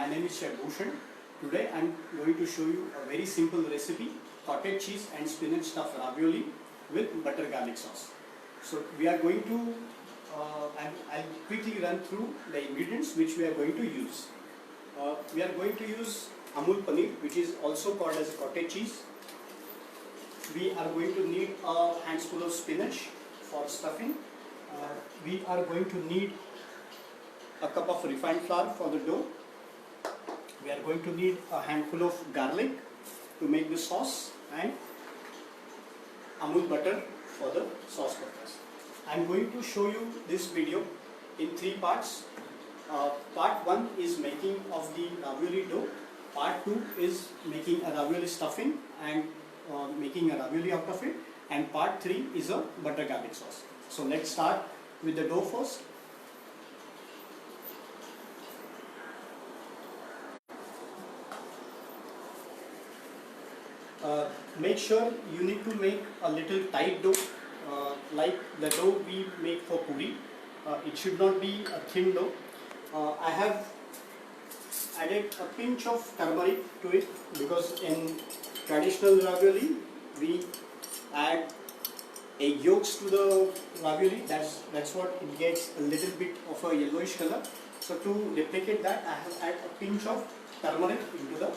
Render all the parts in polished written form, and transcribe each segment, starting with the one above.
My name is Chef Bhushan. Today I am going to show you a very simple recipe, cottage cheese and spinach stuffed ravioli with butter garlic sauce. So we are going to, I'll quickly run through the ingredients which we are going to use. We are going to use Amul Paneer, which is also called as a cottage cheese. We are going to need a handful of spinach for stuffing. We are going to need a cup of refined flour for the dough. We are going to need a handful of garlic to make the sauce and Amul butter for the sauce purpose. I am going to show you this video in 3 parts. Part 1 is making of the ravioli dough. Part 2 is making a ravioli stuffing and making a ravioli out of it. And part 3 is a butter garlic sauce. So let's start with the dough first. Make sure you need to make a little tight dough, like the dough we make for puri. It should not be a thin dough. I have added a pinch of turmeric to it because in traditional ravioli we add egg yolks to the ravioli. That's what it gets a little bit of a yellowish color. So to replicate that, I have added a pinch of turmeric into the dough.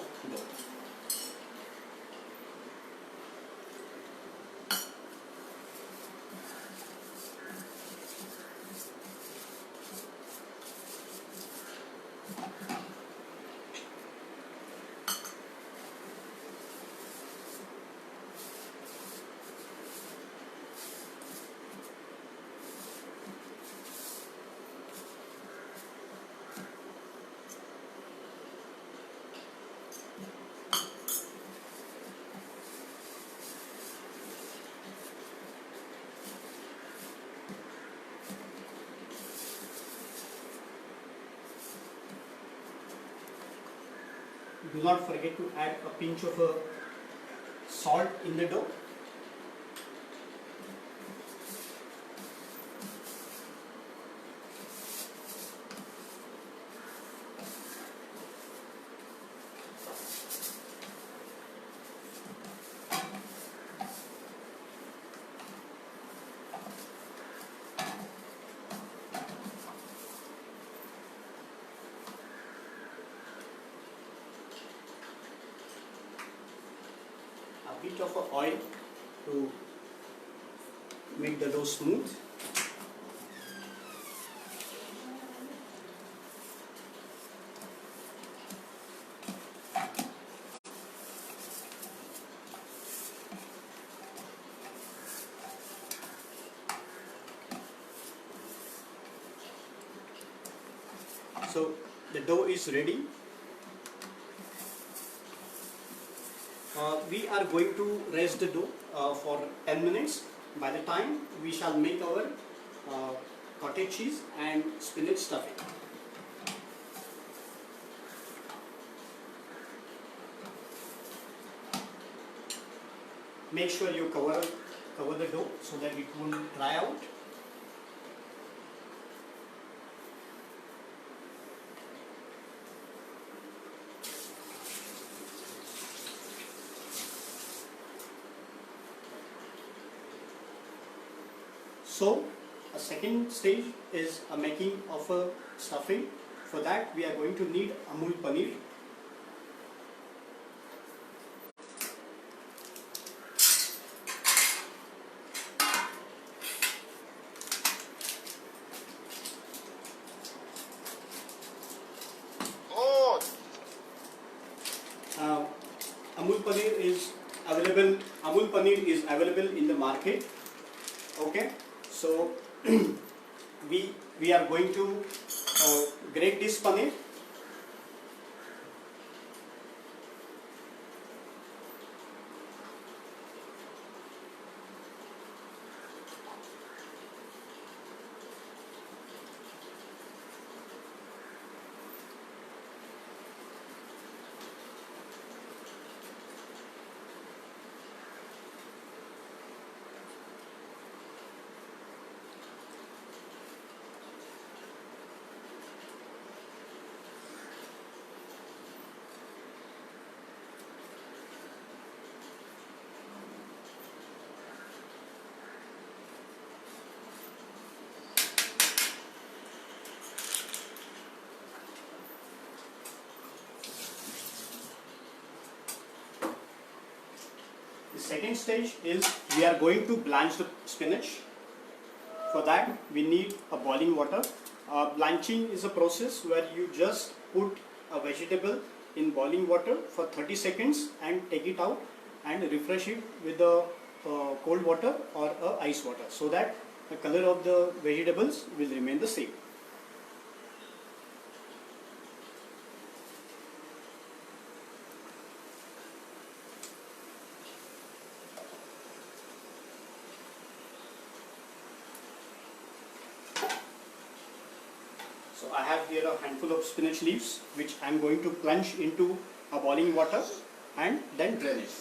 Do not forget to add a pinch of salt in the dough. A bit of oil to make the dough smooth. So the dough is ready. We are going to rest the dough for 10 minutes. By the time we shall make our cottage cheese and spinach stuffing. Make sure you cover the dough so that it won't dry out. So a second stage is a making of a stuffing. For that we are going to need Amul Paneer. Amul Paneer is available in the market. Okay. So we are going to grate this paneer. second stage is we are going to blanch the spinach. For that we need a boiling water. Blanching is a process where you just put a vegetable in boiling water for 30 seconds and take it out and refresh it with the cold water or ice water, so that the color of the vegetables will remain the same. So I have here a handful of spinach leaves which I am going to plunge into a boiling water and then drain it.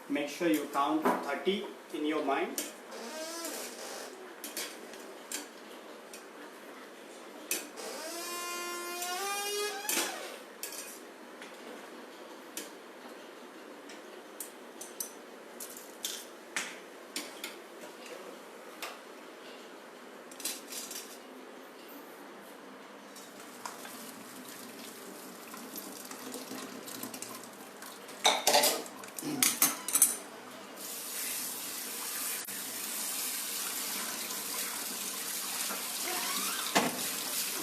Make sure you count 30 in your mind.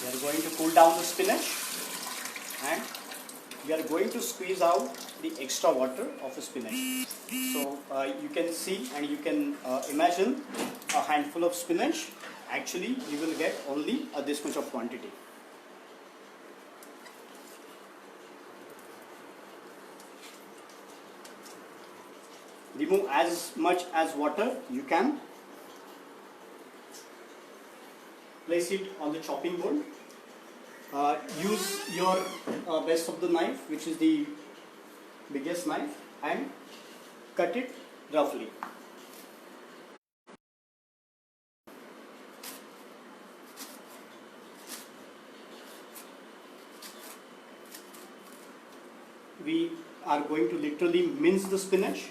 We are going to cool down the spinach and we are going to squeeze out the extra water of the spinach. So you can see and you can imagine a handful of spinach. Actually you will get only this much of quantity. Remove as much as water you can. Place it on the chopping board. Use your best of the knife, which is the biggest knife, and cut it roughly. We are going to literally mince the spinach.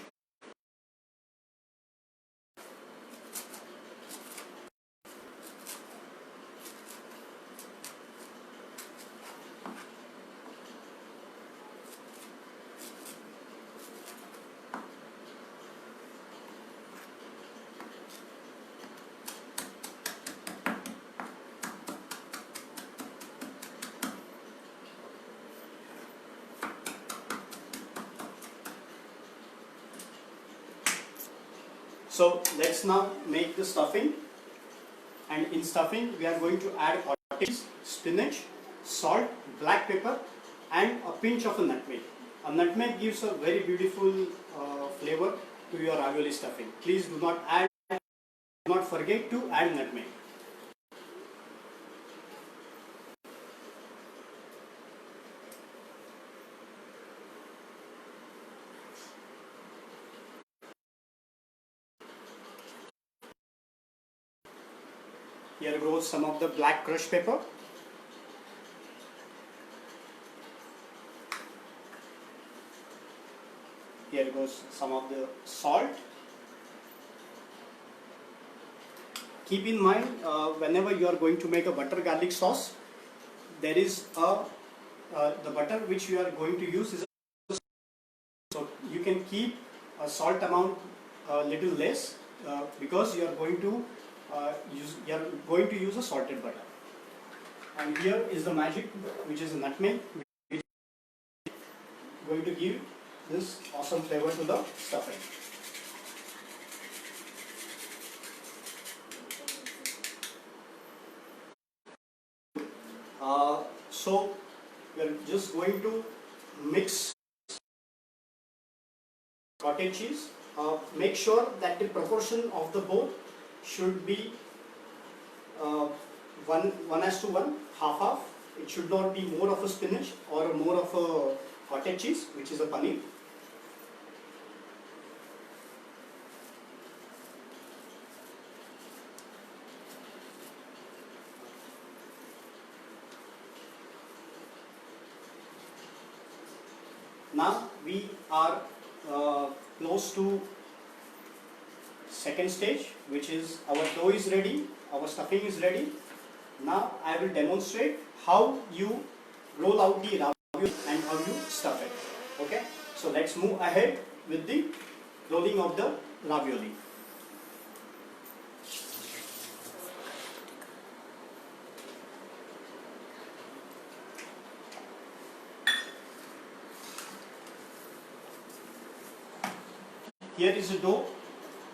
So let's now make the stuffing, and in stuffing we are going to add cottage, spinach, salt, black pepper and a pinch of a nutmeg. A nutmeg gives a very beautiful flavor to your ravioli stuffing. Please do not forget to add nutmeg. Here goes some of the black crushed pepper. Here goes some of the salt. Keep in mind, whenever you are going to make a butter garlic sauce, there is the butter which you are going to use is so you can keep a salt amount a little less because you are going to use a salted butter. And here is the magic, which is a nutmeg, which is going to give this awesome flavor to the stuffing. So we are just going to mix cottage cheese. Make sure that the proportion of the both should be 1:1, half. It should not be more of a spinach or more of a cottage cheese, which is a paneer. Now we are close to second stage, which is our dough is ready, our stuffing is ready. Now I will demonstrate how you roll out the ravioli and how you stuff it. Okay, so let's move ahead with the rolling of the ravioli. Here is a dough.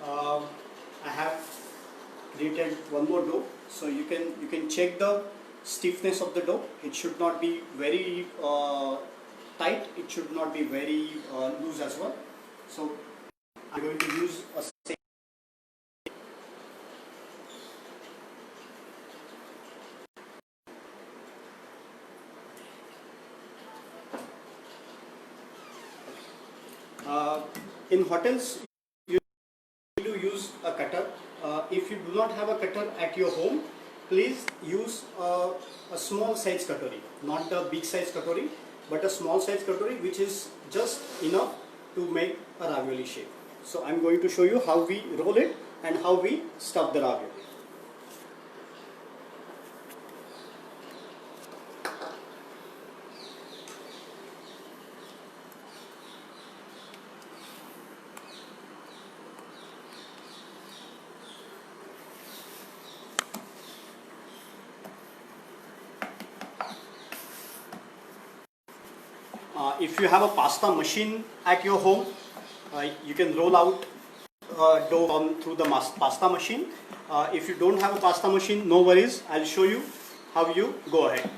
I have created one more dough, so you can check the stiffness of the dough. It should not be very tight. It should not be very loose as well. So I'm going to use a in hotels you need to use a cutter. If you do not have a cutter at your home, please use a small size cutlery, not the big size cutlery, but a small size cutlery which is just enough to make a ravioli shape. So I'm going to show you how we roll it and how we stuff the ravioli. If you have a pasta machine at your home, you can roll out dough through the pasta machine. If you don't have a pasta machine, no worries. I'll show you how you go ahead.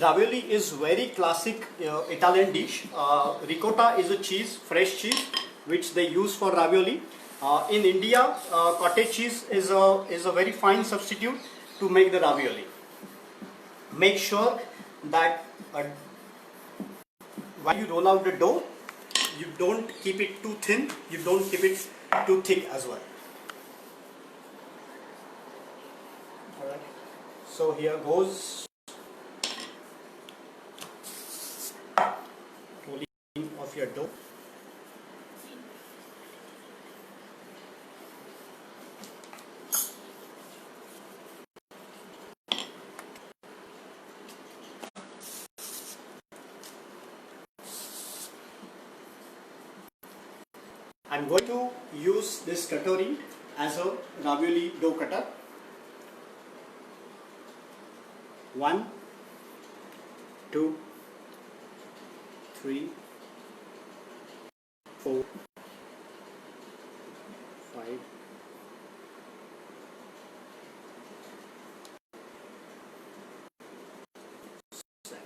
Ravioli is very classic Italian dish. Ricotta is a cheese, fresh cheese, which they use for ravioli. In India, cottage cheese is a very fine substitute to make the ravioli. Make sure that while you roll out the dough, you don't keep it too thin, you don't keep it too thick as well. Alright, so here goes rolling of your dough. I'm going to use this cutlery as a ravioli dough cutter. 1, 2, 3, 4, 5, 7.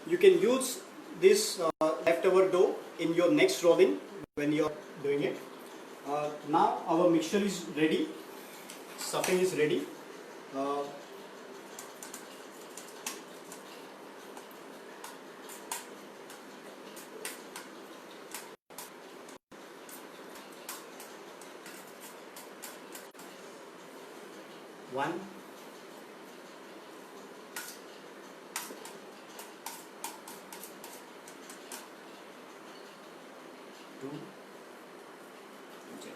You can use this leftover dough in your next rolling when you're doing it. Now our mixture is ready, stuffing is ready. One, two, okay.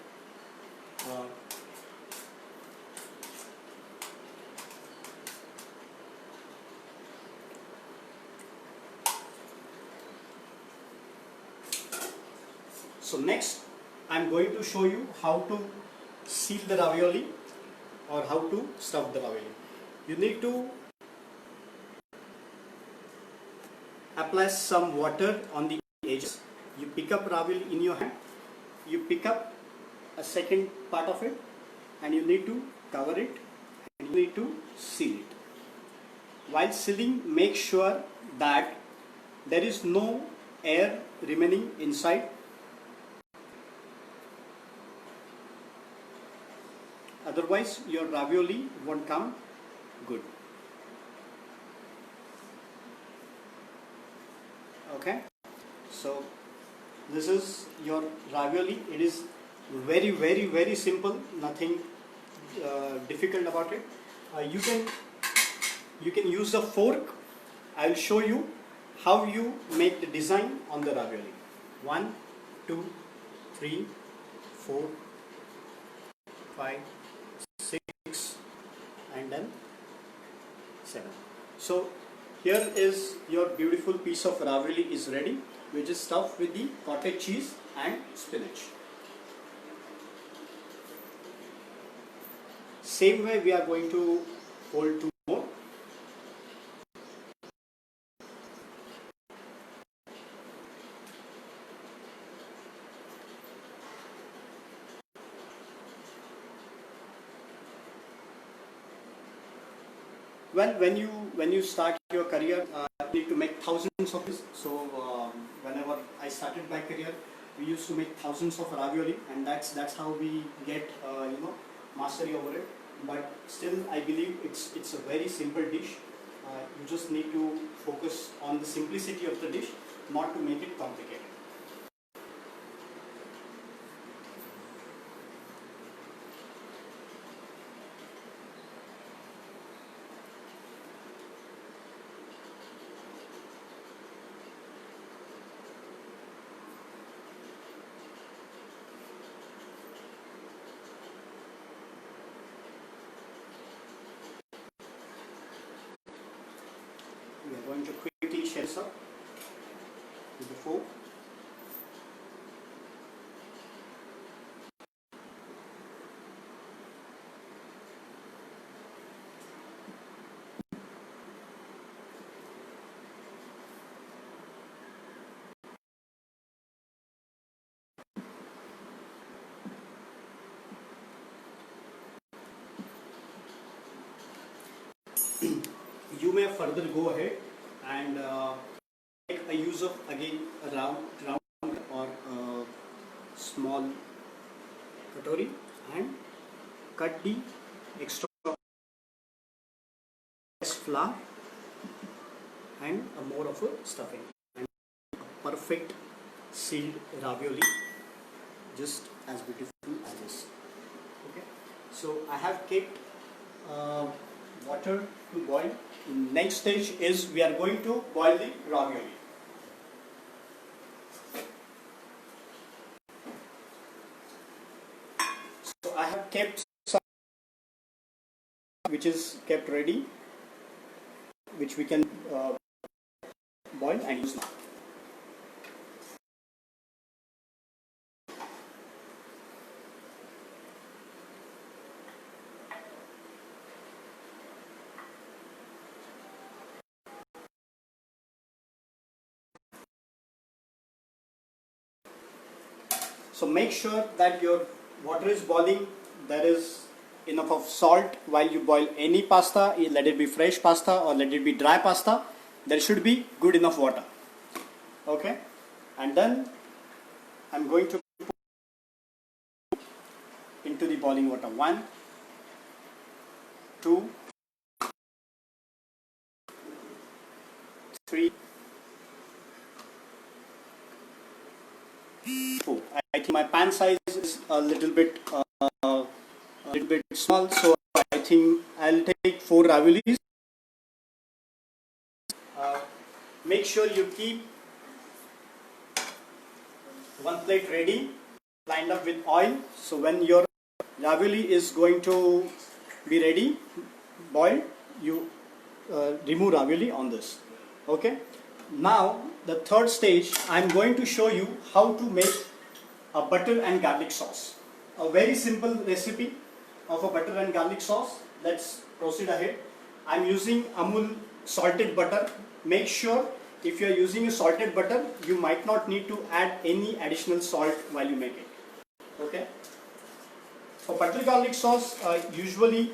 So next I'm going to show you how to seal the ravioli or how to stuff the ravioli. You need to apply some water on the edges. You pick up ravioli in your hand, you pick up a second part of it and you need to cover it and you need to seal it. While sealing, make sure that there is no air remaining inside. Otherwise, your ravioli won't come good. Okay, so this is your ravioli. It is very simple. Nothing difficult about it. You can use a fork. I will show you how you make the design on the ravioli. 1, 2, 3, 4, 5, 6, and then 7. So here is your beautiful piece of ravioli is ready, which is stuffed with the cottage cheese and spinach. Same way we are going to fold 2 more. Well, when you start your career, you need to make thousands of this. So whenever I started my career, we used to make thousands of ravioli, and that's how we get mastery over it. But still, I believe it's a very simple dish. You just need to focus on the simplicity of the dish, not to make it complicated. We are going to quickly share this up with the fork. You may further go ahead and make a use of again a round or a small katori and cut the extra flour and a more of a stuffing and a perfect sealed ravioli, just as beautiful as this. Okay, so I have kept water to boil. Next stage is we are going to boil the ravioli. So I have kept some which is kept ready, which we can boil and use now. So make sure that your water is boiling, there is enough of salt while you boil any pasta, let it be fresh pasta or let it be dry pasta, there should be good enough water. Okay, and then I'm going to put into the boiling water 1, 2, 3, 4. I think my pan size is a little bit small, so I think I'll take 4 raviolis. Make sure you keep one plate ready, lined up with oil. So when your ravioli is going to be ready, boiled, you remove ravioli on this. Okay. Now the third stage, I'm going to show you how to make a butter and garlic sauce. A very simple recipe of a butter and garlic sauce. Let's proceed ahead. I'm using Amul salted butter. Make sure if you are using a salted butter, you might not need to add any additional salt while you make it. Okay. For butter garlic sauce, usually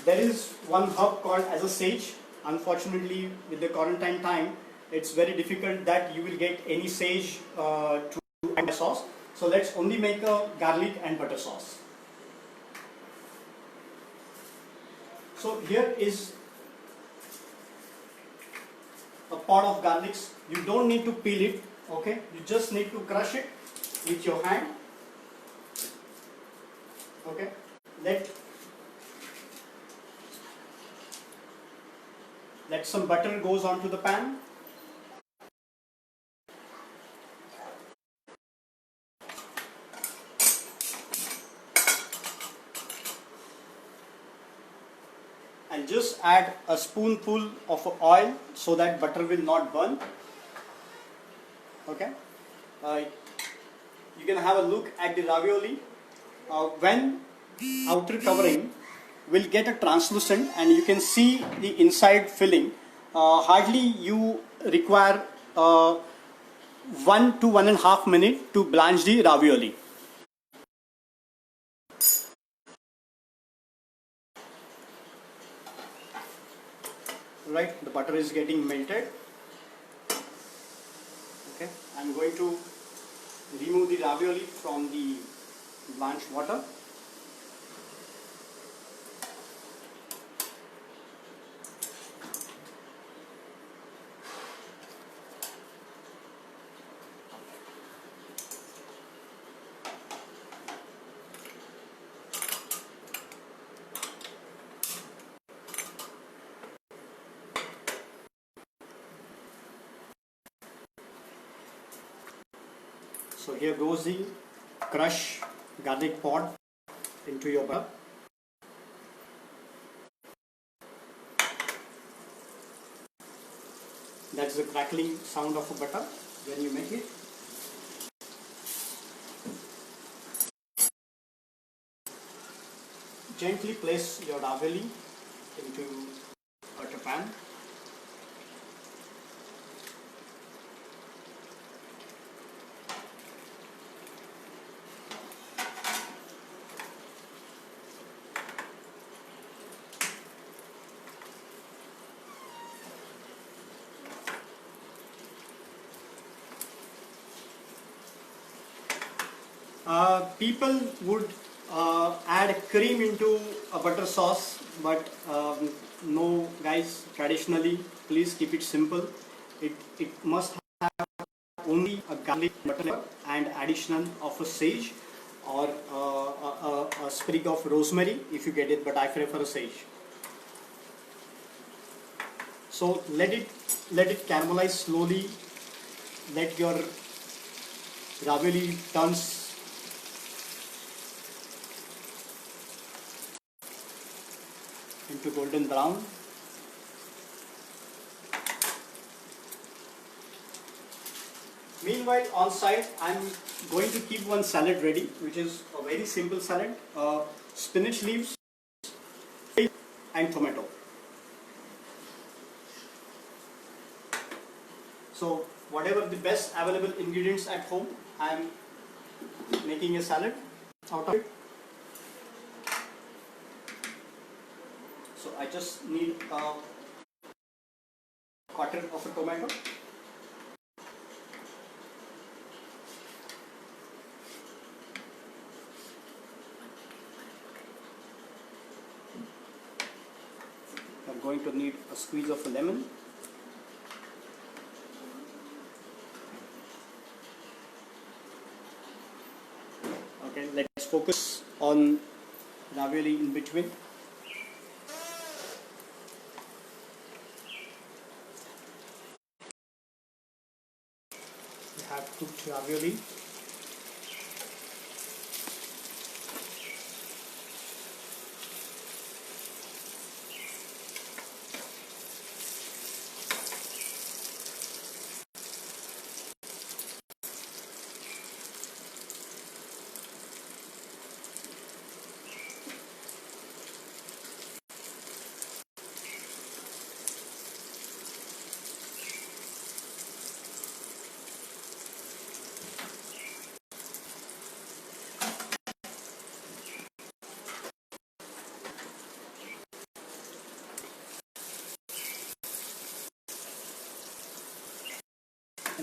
there is one herb called as a sage. Unfortunately, with the quarantine time, it's very difficult that you will get any sage to add sauce. So let's only make a garlic and butter sauce. So here is a pot of garlics. You don't need to peel it, okay? You just need to crush it with your hand, okay? Let some butter goes onto the pan. And just add a spoonful of oil so that butter will not burn. Okay. You can have a look at the ravioli. When outer covering will get a translucent and you can see the inside filling, hardly you require 1 to 1.5 minutes to blanch the ravioli. Right, the butter is getting melted. Okay, I'm going to remove the ravioli from the blanched water. So here goes the crushed garlic pod into your butter. That's the crackling sound of a butter when you make it. Gently place your ravioli into butter pan. People would add cream into a butter sauce, but no guys, traditionally please keep it simple. It must have only a garlic butter and addition of a sage or a sprig of rosemary if you get it, but I prefer a sage. So let it caramelize slowly. Let your ravioli turns into golden brown. Meanwhile, on side, I'm going to keep one salad ready, which is a very simple salad: spinach leaves and tomato. So, whatever the best available ingredients at home, I'm making a salad out of it. So I just need a quarter of a tomato. I'm going to need a squeeze of a lemon. Okay, let's focus on ravioli in between. We have cooked ravioli.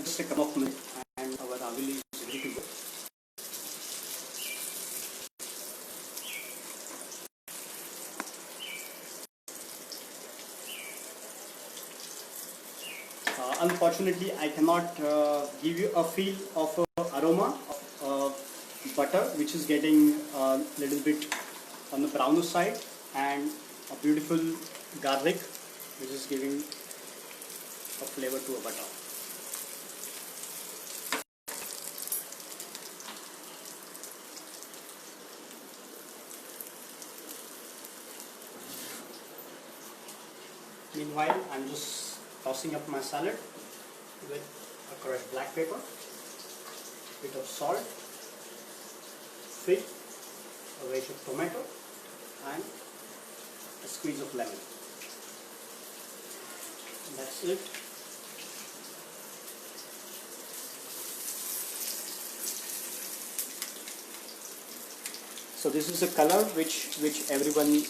just a couple of minutes and our ravioli is ready to go. Unfortunately, I cannot give you a feel of aroma of butter, which is getting a little bit on the browner side, and a beautiful garlic, which is giving a flavor to a butter. Meanwhile, I'm just tossing up my salad with a crushed black pepper, bit of salt, fig, a wedge of tomato, and a squeeze of lemon. And that's it. So this is the color which everyone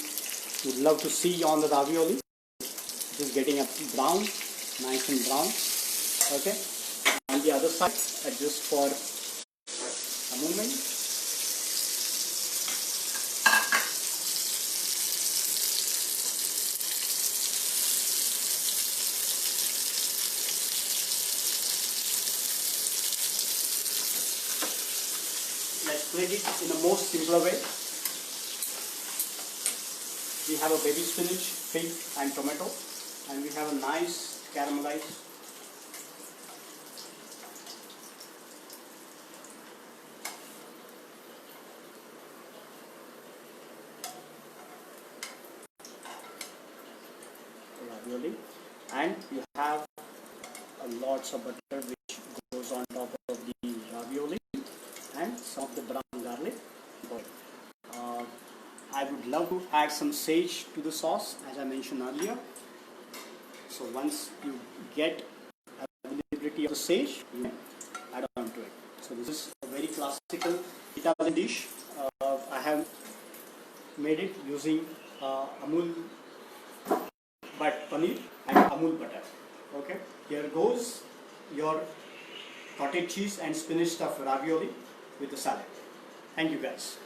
would love to see on the ravioli. It is getting a brown, nice and brown. Okay. On the other side, adjust for a moment. Let's plate it in the most simpler way. We have a baby spinach, fig and tomato, and we have a nice caramelized ravioli, and you have lots of butter which goes on top of the ravioli and some of the brown garlic. I would love to add some sage to the sauce, as I mentioned earlier. So once you get availability of the sage, you add on to it. So this is a very classical Italian dish. I have made it using Amul but paneer and Amul butter. Okay, here goes your cottage cheese and spinach stuffed ravioli with the salad. Thank you guys.